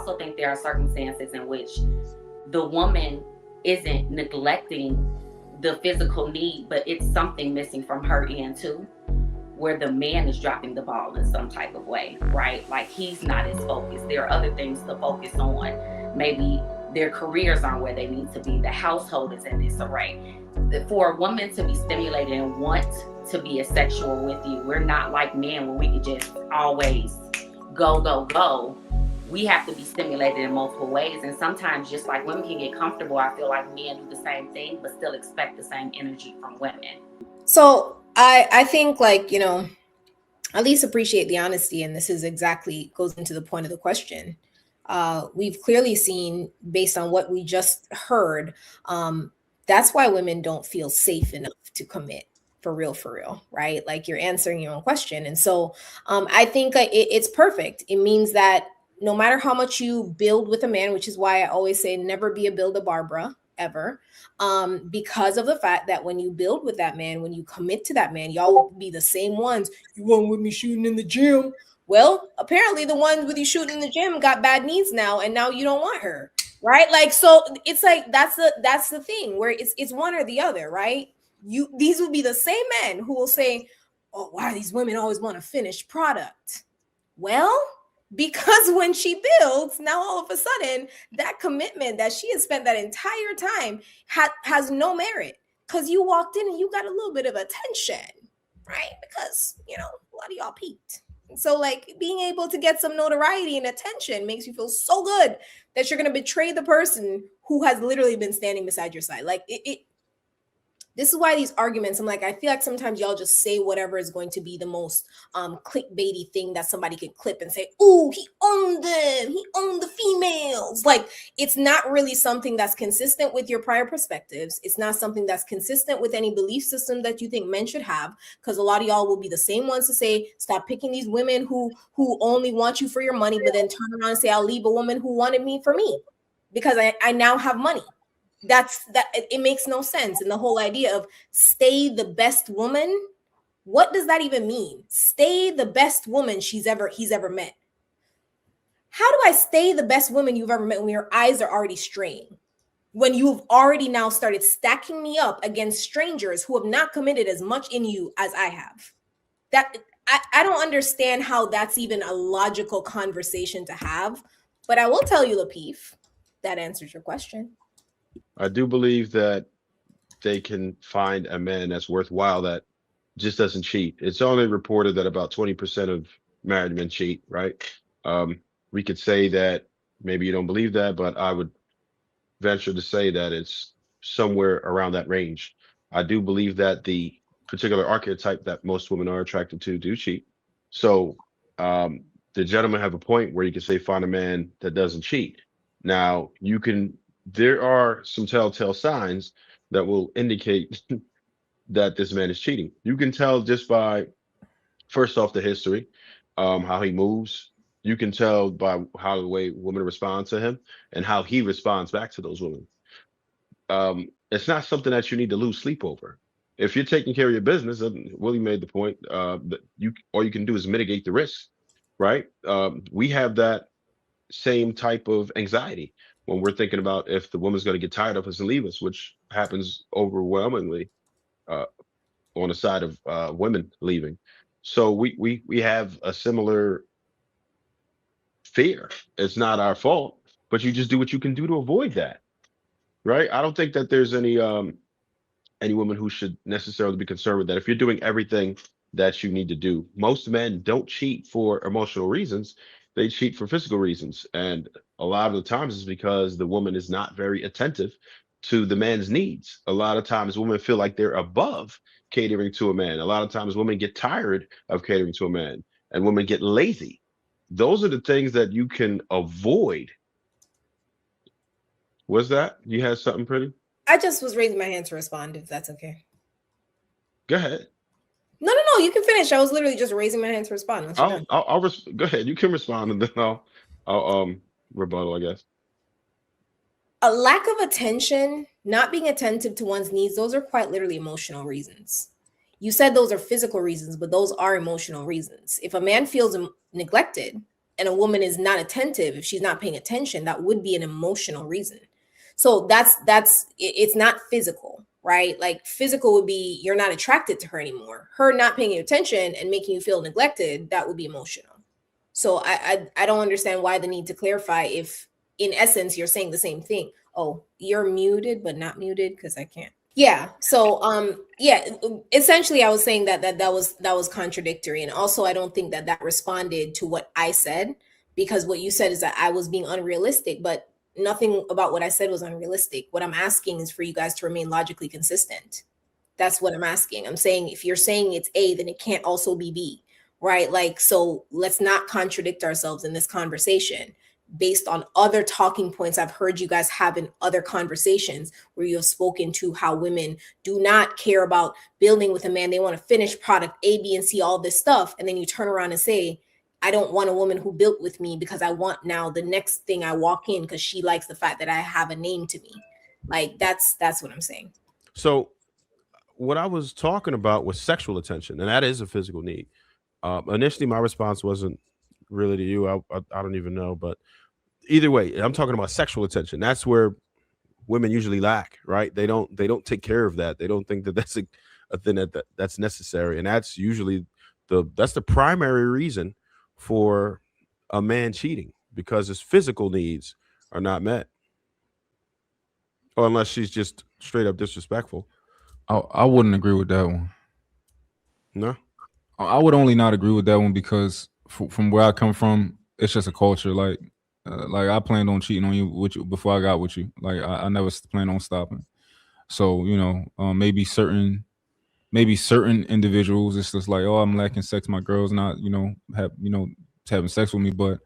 also think there are circumstances in which the woman isn't neglecting the physical need, but it's something missing from her end too, where the man is dropping the ball in some type of way, right? Like he's not as focused. There are other things to focus on. Maybe their careers aren't where they need to be. The household is in disarray. For a woman to be stimulated and want to be asexual with you, we're not like men where we could just always go, go, go. We have to be stimulated in multiple ways. And sometimes, just like women can get comfortable, I feel like men do the same thing, but still expect the same energy from women. So I think, like, you know, at least appreciate the honesty. And this is exactly goes into the point of the question. We've clearly seen, based on what we just heard, that's why women don't feel safe enough to commit for real, right? Like, you're answering your own question. And so I think it's perfect. It means that no matter how much you build with a man, which is why I always say never be a build a Barbara ever, because of the fact that when you build with that man, when you commit to that man, y'all will be the same ones. You weren't with me shooting in the gym. Well, apparently the ones with you shooting in the gym got bad knees now, and now you don't want her, right? Like, so it's like that's the thing where it's one or the other, right? These will be the same men who will say, "Oh, why these women always want a finished product?" Well, because when she builds, now all of a sudden that commitment that she has spent that entire time has no merit, because you walked in and you got a little bit of attention, right? Because, you know, a lot of y'all peaked. So, like, being able to get some notoriety and attention makes you feel so good that you're going to betray the person who has literally been standing beside your side. Like, this is why these arguments, I'm like, I feel like sometimes y'all just say whatever is going to be the most clickbaity thing that somebody can clip and say, "Ooh, he owned them. He owned the females." Like, it's not really something that's consistent with your prior perspectives. It's not something that's consistent with any belief system that you think men should have, because a lot of y'all will be the same ones to say, stop picking these women who only want you for your money, but then turn around and say, I'll leave a woman who wanted me for me because I now have money. It makes no sense. And the whole idea of stay the best woman, what does that even mean? Stay the best woman he's ever met. How do I stay the best woman you've ever met when your eyes are already straying? When you've already now started stacking me up against strangers who have not committed as much in you as I have? That I don't understand how that's even a logical conversation to have. But I will tell you, Lapeef, that answers your question. I do believe that they can find a man that's worthwhile that just doesn't cheat. It's only reported that about 20% of married men cheat, right? We could say that maybe you don't believe that, but I would venture to say that it's somewhere around that range. I do believe that the particular archetype that most women are attracted to do cheat. So the gentlemen have a point where you can say find a man that doesn't cheat. Now you can. There are some telltale signs that will indicate that this man is cheating. You can tell just by first off the history, how he moves. You can tell by how the way women respond to him and how he responds back to those women. It's not something that you need to lose sleep over. If you're taking care of your business, and Willie made the point that you all you can do is mitigate the risk, right? We have that same type of anxiety when we're thinking about if the woman's going to get tired of us and leave us, which happens overwhelmingly uh, on the side of women leaving. So we have a similar fear. It's not our fault, but you just do what you can do to avoid that, right? I don't think that there's any woman who should necessarily be concerned with that. If you're doing everything that you need to do, most men don't cheat for emotional reasons. They cheat for physical reasons. And a lot of the times it's because the woman is not very attentive to the man's needs. A lot of times women feel like they're above catering to a man. A lot of times women get tired of catering to a man and women get lazy. Those are the things that you can avoid. Was that? You had something pretty? I just was raising my hand to respond, if that's okay. Go ahead. No, you can finish. I was literally just raising my hand to respond. Once you're done. Go ahead. You can respond and then I'll rebuttal, I guess. A lack of attention, not being attentive to one's needs, those are quite literally emotional reasons. You said those are physical reasons, but those are emotional reasons. If a man feels neglected, and a woman is not attentive, if she's not paying attention, that would be an emotional reason. So it's not physical, right? Like physical would be you're not attracted to her anymore. Her not paying attention and making you feel neglected, that would be emotional. So I don't understand why the need to clarify if in essence you're saying the same thing. Oh, you're muted but not muted because I can't. Yeah. So yeah, essentially I was saying that was contradictory, and also I don't think that responded to what I said, because what you said is that I was being unrealistic, but nothing about what I said was unrealistic. What I'm asking is for you guys to remain logically consistent. That's what I'm asking. I'm saying if you're saying it's A, then it can't also be B, right? Like, so let's not contradict ourselves in this conversation based on other talking points I've heard you guys have in other conversations where you have spoken to how women do not care about building with a man. They want to finish product A, B, and C, all this stuff. And then you turn around and say, I don't want a woman who built with me because I want now the next thing I walk in because she likes the fact that I have a name to me. Like that's what I'm saying. So what I was talking about was sexual attention, and that is a physical need. Initially, my response wasn't really to you. I don't even know, but either way, I'm talking about sexual attention. That's where women usually lack, right? They don't take care of that. They don't think that that's a thing that's necessary, and that's usually that's the primary reason for a man cheating, because his physical needs are not met, or unless she's just straight up disrespectful. I wouldn't agree with that one. No. I would only not agree with that one because from where I come from, it's just a culture. Like I planned on cheating on you before I got with you. Like I never planned on stopping. So maybe certain individuals, it's just like, oh, I'm lacking sex. My girl's not having sex with me. But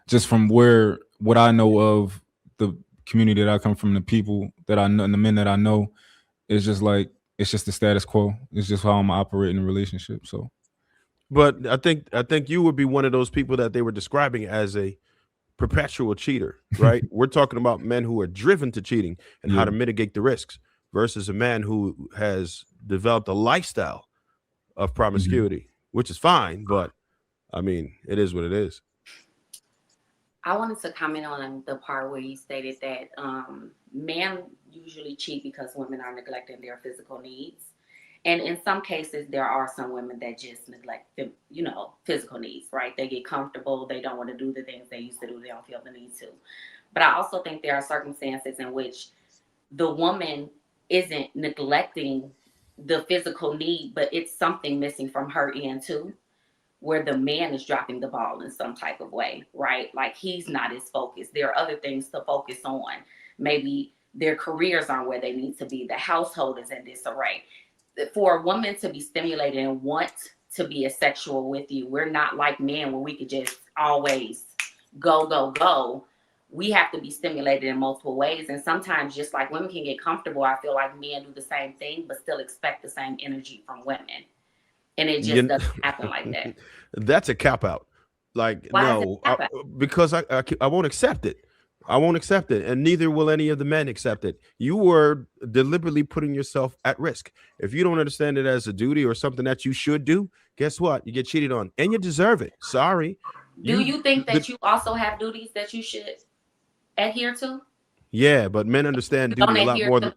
just from what I know of the community that I come from, the people that I know, and the men that I know, it's just like it's just the status quo. It's just how I'm operating in a relationship. So. But I think you would be one of those people that they were describing as a perpetual cheater, right? We're talking about men who are driven to cheating and how to mitigate the risks versus a man who has developed a lifestyle of promiscuity, which is fine, but I mean, it is what it is. I wanted to comment on the part where you stated that men usually cheat because women are neglecting their physical needs. And in some cases, there are some women that just neglect, physical needs, right? They get comfortable. They don't want to do the things they used to do. They don't feel the need to. But I also think there are circumstances in which the woman isn't neglecting the physical need, but it's something missing from her end too, where the man is dropping the ball in some type of way, right? Like he's not as focused. There are other things to focus on. Maybe their careers aren't where they need to be. The household is in disarray. For a woman to be stimulated and want to be asexual with you, we're not like men where we could just always go. We have to be stimulated in multiple ways. And sometimes, just like women can get comfortable, I feel like men do the same thing, but still expect the same energy from women. And it just doesn't happen like that. That's a cop out. Like, Why no, because I won't accept it. I won't accept it, and neither will any of the men accept it. You were deliberately putting yourself at risk. If you don't understand it as a duty or something that you should do, guess what? You get cheated on, and you deserve it. Sorry. Do you think that you also have duties that you should adhere to? Yeah, but men understand duty a lot more than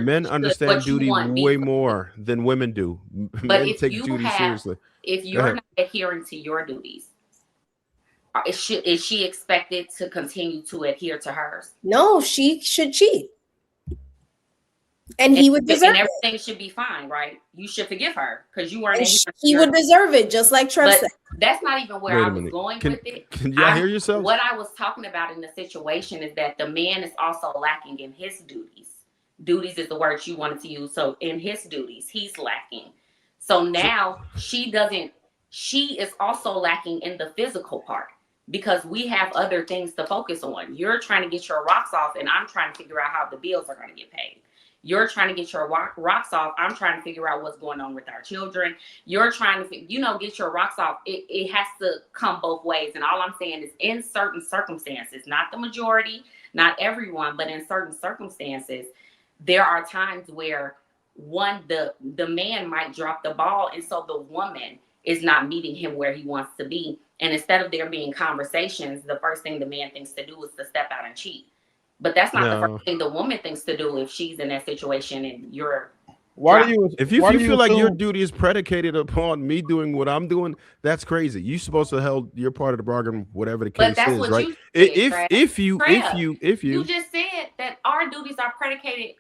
men understand duty way more than women do. But men if take you duty seriously. If you're not adhering to your duties, is she expected to continue to adhere to hers? No, she should cheat. And he would deserve it. And everything should be fine, right? You should forgive her because you weren't. He would deserve it, just like Trev said. That's not even where I was going with it. Can y'all hear yourself? What I was talking about in the situation is that the man is also lacking in his duties. Duties is the word you wanted to use. So in his duties, he's lacking. So now she is also lacking in the physical part because we have other things to focus on. You're trying to get your rocks off and I'm trying to figure out how the bills are going to get paid. You're trying to get your rocks off. I'm trying to figure out what's going on with our children. You're trying to, get your rocks off. It has to come both ways. And all I'm saying is in certain circumstances, not the majority, not everyone, but in certain circumstances, there are times where the man might drop the ball. And so the woman is not meeting him where he wants to be. And instead of there being conversations, the first thing the man thinks to do is to step out and cheat. But that's not the first thing the woman thinks to do if she's in that situation and you're. Why do you? If you feel like your assume- duty is predicated upon me doing what I'm doing, that's crazy. You're supposed to hold your part of the bargain, whatever the case But that's is, what right? you said, If you you just said that our duties are predicated